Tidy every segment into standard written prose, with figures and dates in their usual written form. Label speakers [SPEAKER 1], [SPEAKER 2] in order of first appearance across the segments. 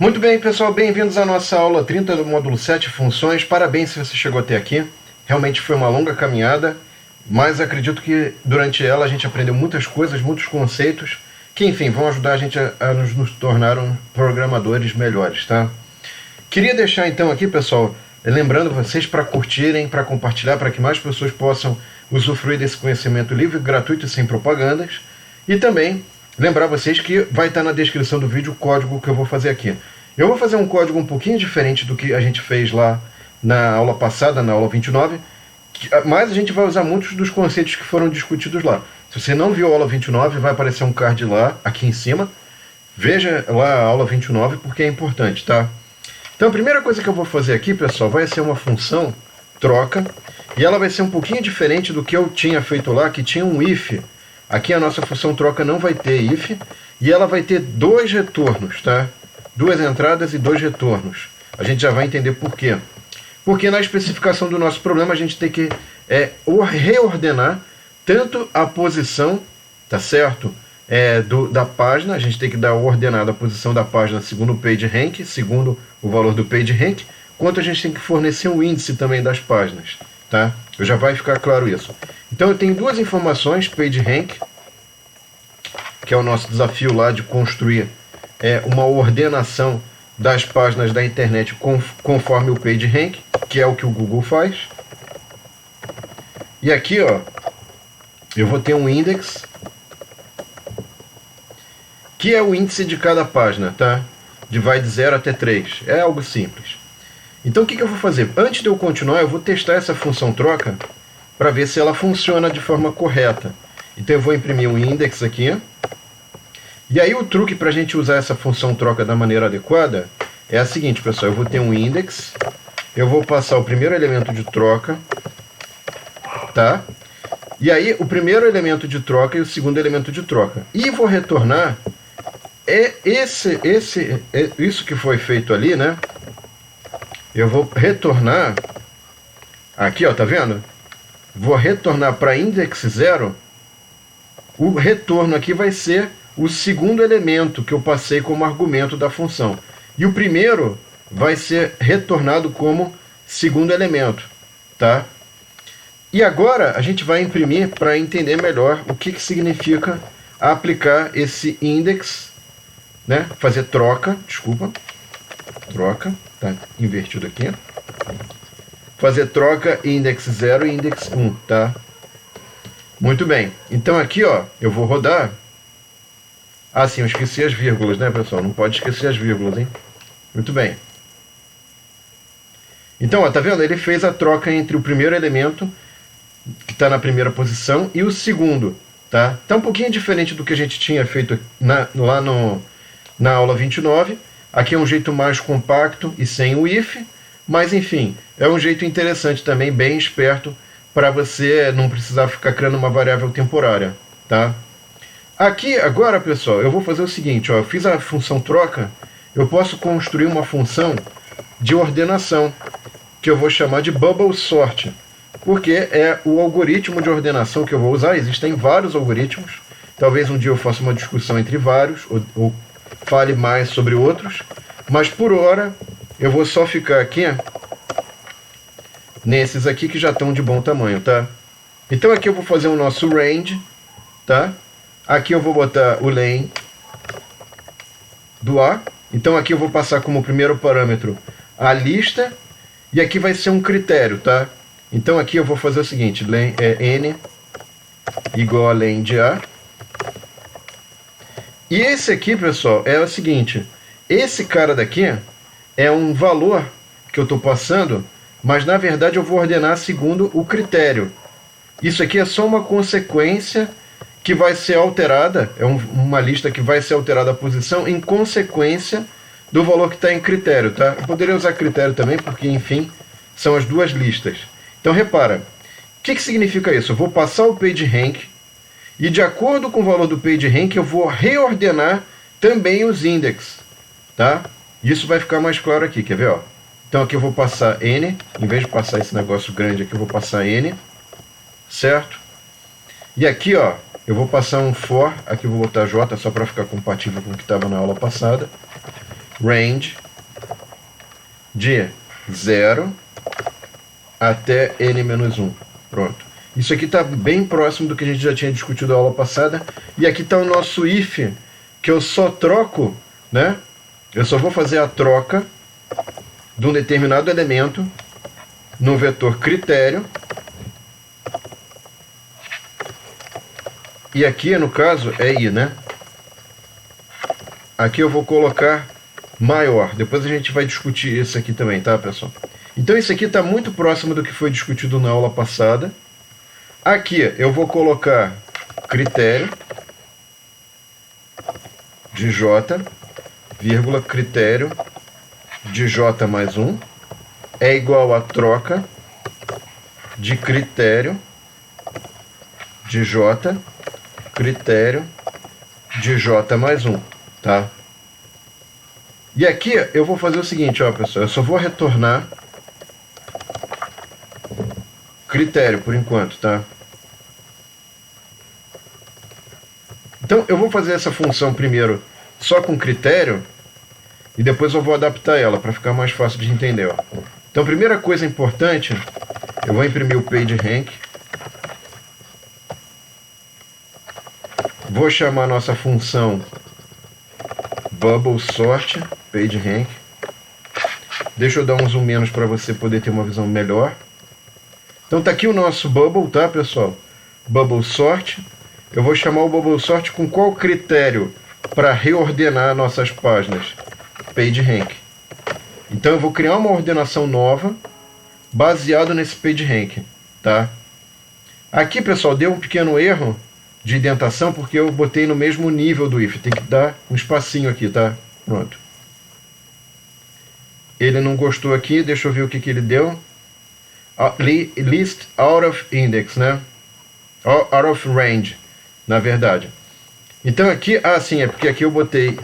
[SPEAKER 1] Muito bem, pessoal, bem-vindos à nossa aula 30 do módulo 7, funções. Parabéns se você chegou até aqui. Realmente foi uma longa caminhada, mas acredito que durante ela a gente aprendeu muitas coisas, muitos conceitos, que, enfim, vão ajudar a gente a nos tornar programadores melhores, tá? Queria deixar, então, aqui, pessoal, lembrando vocês para curtirem, para compartilhar, para que mais pessoas possam usufruir desse conhecimento livre, gratuito e sem propagandas. E também lembrar vocês que vai estar na descrição do vídeo o código que eu vou fazer aqui. Eu vou fazer um código um pouquinho diferente do que a gente fez lá na aula passada, na aula 29, mas a gente vai usar muitos dos conceitos que foram discutidos lá. Se você não viu a aula 29, vai aparecer um card lá, aqui em cima. Veja lá a aula 29 porque é importante, tá? Então a primeira coisa que eu vou fazer aqui, pessoal, vai ser uma função troca, e ela vai ser um pouquinho diferente do que eu tinha feito lá, que tinha um if. Aqui a nossa função troca não vai ter if, e ela vai ter dois retornos, tá? Duas entradas e dois retornos. A gente já vai entender por quê. Porque na especificação do nosso problema a gente tem que reordenar tanto a posição, tá certo? Da página, a gente tem que dar ordenada a posição da página segundo o PageRank, segundo o valor do PageRank, quanto a gente tem que fornecer um índice também das páginas, tá? Já vai ficar claro isso. Então eu tenho duas informações, PageRank, que é o nosso desafio lá de construir uma ordenação das páginas da internet conforme o PageRank, que é o que o Google faz. E aqui, ó, eu vou ter um index, que é o índice de cada página, tá? Vai de 0 até 3. É algo simples. Então o que eu vou fazer? Antes de eu continuar, eu vou testar essa função troca para ver se ela funciona de forma correta. Então eu vou imprimir um index aqui. E aí o truque para a gente usar essa função troca da maneira adequada é a seguinte, pessoal. Eu vou ter um index, eu vou passar o primeiro elemento de troca, tá? E aí o primeiro elemento de troca e o segundo elemento de troca. E vou retornar isso que foi feito ali, né? Eu vou retornar aqui, ó, tá vendo? Vou retornar para index 0. O retorno aqui vai ser o segundo elemento que eu passei como argumento da função. E o primeiro vai ser retornado como segundo elemento, tá? E agora a gente vai imprimir para entender melhor o que significa aplicar esse index, né? Fazer troca, desculpa, troca, tá invertido aqui. Fazer troca index 0 e index 1, tá? Muito bem. Então aqui, ó, eu vou rodar. Ah, sim, eu esqueci as vírgulas, né, pessoal? Não pode esquecer as vírgulas, hein? Muito bem. Então, ó, tá vendo? Ele fez a troca entre o primeiro elemento, que está na primeira posição, e o segundo, tá? Tá um pouquinho diferente do que a gente tinha feito lá na aula 29. Aqui é um jeito mais compacto e sem o if, mas, enfim, é um jeito interessante também, bem esperto, para você não precisar ficar criando uma variável temporária, tá? Aqui, agora, pessoal, eu vou fazer o seguinte, ó, eu fiz a função troca, eu posso construir uma função de ordenação, que eu vou chamar de bubble sort, porque é o algoritmo de ordenação que eu vou usar. Existem vários algoritmos, talvez um dia eu faça uma discussão entre vários, ou fale mais sobre outros, mas por hora eu vou só ficar aqui nesses aqui que já estão de bom tamanho, tá? Então aqui eu vou fazer o nosso range, tá? Aqui eu vou botar o len do A. Então aqui eu vou passar como primeiro parâmetro a lista, e aqui vai ser um critério, tá? Então aqui eu vou fazer o seguinte, n igual a len de A. E esse aqui, pessoal, é o seguinte, esse cara daqui é um valor que eu estou passando, mas na verdade eu vou ordenar segundo o critério. Isso aqui é só uma consequência que vai ser alterada, é uma lista que vai ser alterada a posição em consequência do valor que está em critério, tá? Eu poderia usar critério também, porque, enfim, são as duas listas. Então, repara, o que significa isso? Eu vou passar o PageRank, e de acordo com o valor do PageRank, eu vou reordenar também os index, tá? Isso vai ficar mais claro aqui, quer ver, ó? Então aqui eu vou passar n, em vez de passar esse negócio grande aqui, eu vou passar n, certo? E aqui, ó, eu vou passar um for, aqui eu vou botar j só para ficar compatível com o que estava na aula passada. range de 0 até n-1. Pronto. Isso aqui está bem próximo do que a gente já tinha discutido na aula passada. E aqui está o nosso if, que eu só troco, né? Eu só vou fazer a troca de um determinado elemento no vetor critério. E aqui, no caso, é i, né? Aqui eu vou colocar maior. Depois a gente vai discutir isso aqui também, tá, pessoal? Então isso aqui está muito próximo do que foi discutido na aula passada. Aqui eu vou colocar critério de j, vírgula, critério de j mais 1 é igual a troca de critério de j, critério de j mais 1, tá? E aqui eu vou fazer o seguinte, ó, pessoal, eu só vou retornar critério por enquanto, tá? Então eu vou fazer essa função primeiro só com critério e depois eu vou adaptar ela para ficar mais fácil de entender, ó. Então, primeira coisa importante, eu vou imprimir o PageRank. Vou chamar a nossa função BubbleSort PageRank. Deixa eu dar um zoom menos para você poder ter uma visão melhor. Então tá aqui o nosso bubble, tá, pessoal? BubbleSort. Eu vou chamar o BubbleSort com qual critério para reordenar nossas páginas? PageRank. Então eu vou criar uma ordenação nova baseado nesse PageRank, tá? Aqui, pessoal, deu um pequeno erro de indentação porque eu botei no mesmo nível do if. Tem que dar um espacinho aqui, tá? Pronto. Ele não gostou aqui, deixa eu ver o que ele deu. List out of index, né? Out of range, na verdade. Então aqui, sim, é porque aqui eu botei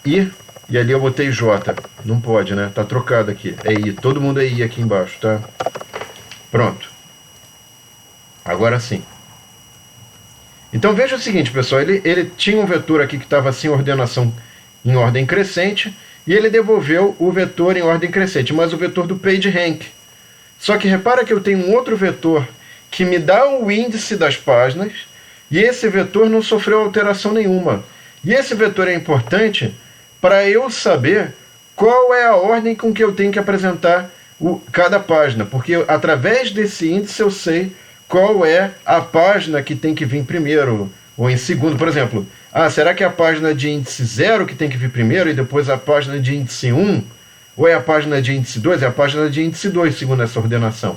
[SPEAKER 1] i e ali eu botei j. Não pode, né? Tá trocado aqui. É i, todo mundo é i aqui embaixo, tá? Pronto. Agora sim. Então veja o seguinte, pessoal, ele tinha um vetor aqui que estava sem ordenação em ordem crescente e ele devolveu o vetor em ordem crescente, mas o vetor do PageRank. Só que repara que eu tenho um outro vetor que me dá o índice das páginas e esse vetor não sofreu alteração nenhuma. E esse vetor é importante para eu saber qual é a ordem com que eu tenho que apresentar cada página, porque através desse índice eu sei qual é a página que tem que vir primeiro ou em segundo. Por exemplo, será que é a página de índice 0 que tem que vir primeiro e depois a página de índice 1? Ou é a página de índice 2? É a página de índice 2, segundo essa ordenação.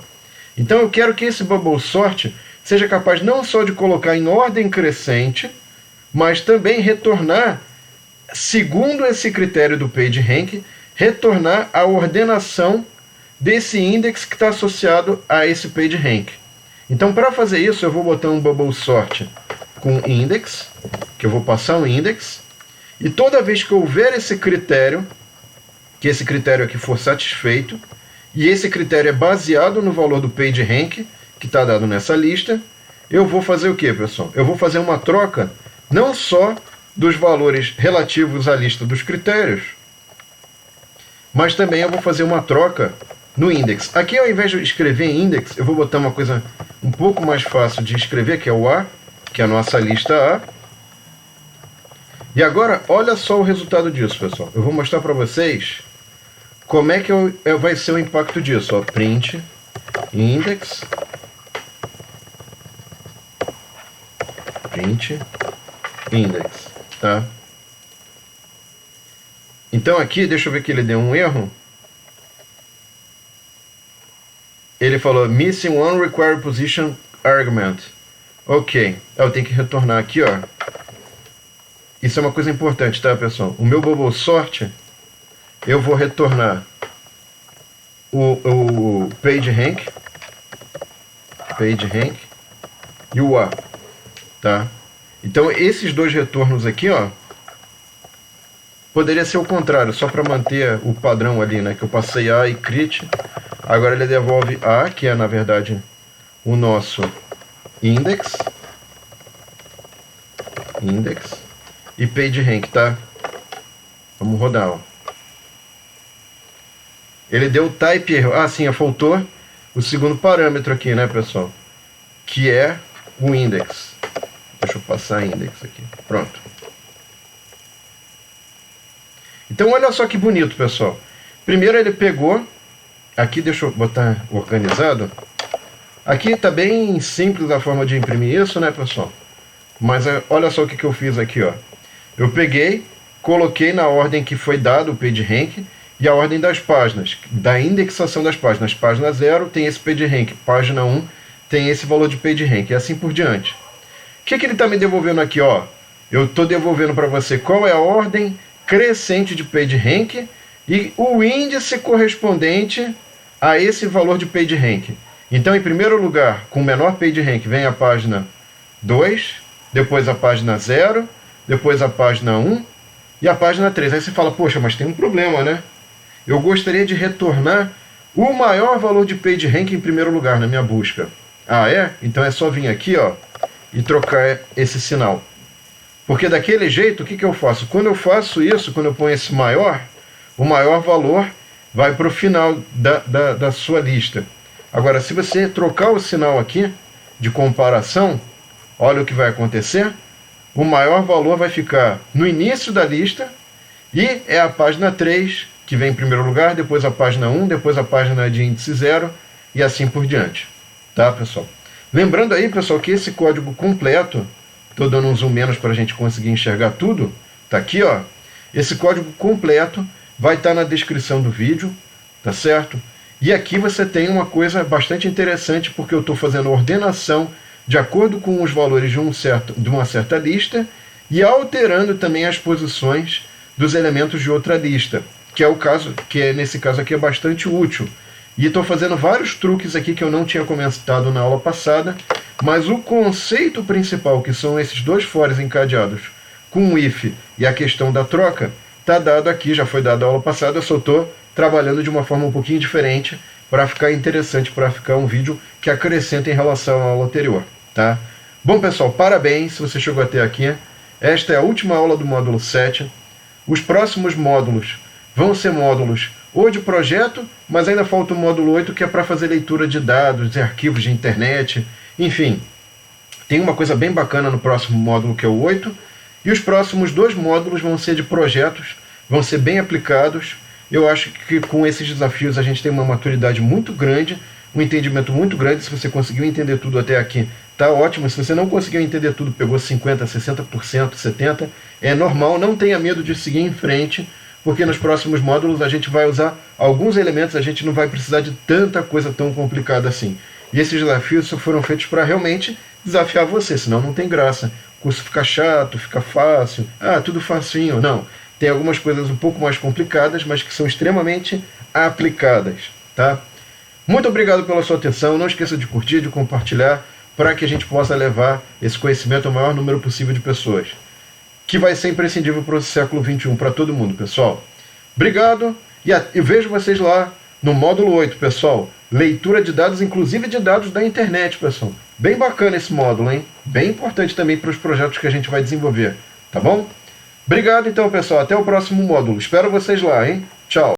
[SPEAKER 1] Então eu quero que esse BubbleSort seja capaz não só de colocar em ordem crescente, mas também retornar, segundo esse critério do PageRank, retornar a ordenação desse index que está associado a esse PageRank. Então, para fazer isso, eu vou botar um BubbleSort com index, que eu vou passar um index, e toda vez que eu ver esse critério, que esse critério aqui for satisfeito, e esse critério é baseado no valor do PageRank, que está dado nessa lista, eu vou fazer o que, pessoal? Eu vou fazer uma troca, não só dos valores relativos à lista dos critérios, mas também eu vou fazer uma troca no index. Aqui, ao invés de escrever em index, eu vou botar uma coisa um pouco mais fácil de escrever, que é o A, que é a nossa lista A. E agora, olha só o resultado disso, pessoal. Eu vou mostrar para vocês como é que vai ser o impacto disso. Ó, print index, print index, tá? Então aqui, deixa eu ver que ele deu um erro. Ele falou missing one required position argument. Ok, eu tenho que retornar aqui, ó. Isso é uma coisa importante, tá, pessoal? O meu BubbleSort, eu vou retornar o PageRank e o A, tá? Então esses dois retornos aqui, ó, poderia ser o contrário, só para manter o padrão ali, né? Que eu passei A e crit. Agora ele devolve A, que é na verdade o nosso index e PageRank, tá? Vamos rodar, ó. Ele deu type error. Ah, sim, faltou o segundo parâmetro aqui, né, pessoal? Que é o index. Deixa eu passar index aqui. Pronto. Então, olha só que bonito, pessoal. Primeiro ele pegou... Aqui, deixa eu botar organizado. Aqui está bem simples a forma de imprimir isso, né, pessoal? Mas olha só o que eu fiz aqui, ó. Eu peguei, coloquei na ordem que foi dado o PageRank e a ordem das páginas, da indexação das páginas. Página 0 tem esse PageRank, página 1 tem esse valor de PageRank, e assim por diante. O que ele está me devolvendo aqui, ó? Eu estou devolvendo para você qual é a ordem crescente de PageRank e o índice correspondente a esse valor de PageRank. Então, em primeiro lugar, com o menor PageRank, vem a página 2, depois a página 0, depois a página 1 e a página 3. Aí você fala, poxa, mas tem um problema, né? Eu gostaria de retornar o maior valor de PageRank em primeiro lugar na minha busca. Ah, é? Então é só vir aqui, ó, e trocar esse sinal. Porque daquele jeito, o que eu faço? Quando eu faço isso, quando eu ponho esse maior, o maior valor vai para o final da sua lista. Agora, se você trocar o sinal aqui de comparação, olha o que vai acontecer. O maior valor vai ficar no início da lista e é a página 3 que vem em primeiro lugar, depois a página 1, depois a página de índice 0 e assim por diante. Tá, pessoal? Lembrando aí, pessoal, que esse código completo, estou dando um zoom menos para a gente conseguir enxergar tudo, tá aqui, ó. Esse código completo vai estar na descrição do vídeo, tá certo? E aqui você tem uma coisa bastante interessante, porque eu estou fazendo ordenação de acordo com os valores de uma certa lista e alterando também as posições dos elementos de outra lista, que é o caso, nesse caso aqui é bastante útil. E estou fazendo vários truques aqui que eu não tinha comentado na aula passada, mas o conceito principal, que são esses dois fores encadeados com o if e a questão da troca, está dado aqui, já foi dado na aula passada, eu só estou trabalhando de uma forma um pouquinho diferente para ficar interessante, para ficar um vídeo que acrescenta em relação à aula anterior. Tá? Bom, pessoal, parabéns se você chegou até aqui. Esta é a última aula do módulo 7. Os próximos módulos vão ser módulos ou de projeto, mas ainda falta o módulo 8, que é para fazer leitura de dados, de arquivos de internet, enfim. Tem uma coisa bem bacana no próximo módulo, que é o 8, e os próximos 2 módulos vão ser de projetos, vão ser bem aplicados. Eu acho que com esses desafios a gente tem uma maturidade muito grande, um entendimento muito grande. Se você conseguiu entender tudo até aqui, tá ótimo. Se você não conseguiu entender tudo, pegou 50%, 60%, 70%, é normal, não tenha medo de seguir em frente, porque nos próximos módulos a gente vai usar alguns elementos, a gente não vai precisar de tanta coisa tão complicada assim. E esses desafios só foram feitos para realmente desafiar você, senão não tem graça. O curso fica chato, fica fácil, tudo facinho. Não, tem algumas coisas um pouco mais complicadas, mas que são extremamente aplicadas. Tá? Muito obrigado pela sua atenção, não esqueça de curtir, de compartilhar, para que a gente possa levar esse conhecimento ao maior número possível de pessoas, que vai ser imprescindível para o século XXI, para todo mundo, pessoal. Obrigado e vejo vocês lá no módulo 8, pessoal. Leitura de dados, inclusive de dados da internet, pessoal. Bem bacana esse módulo, hein? Bem importante também para os projetos que a gente vai desenvolver, tá bom? Obrigado então, pessoal. Até o próximo módulo. Espero vocês lá, hein? Tchau.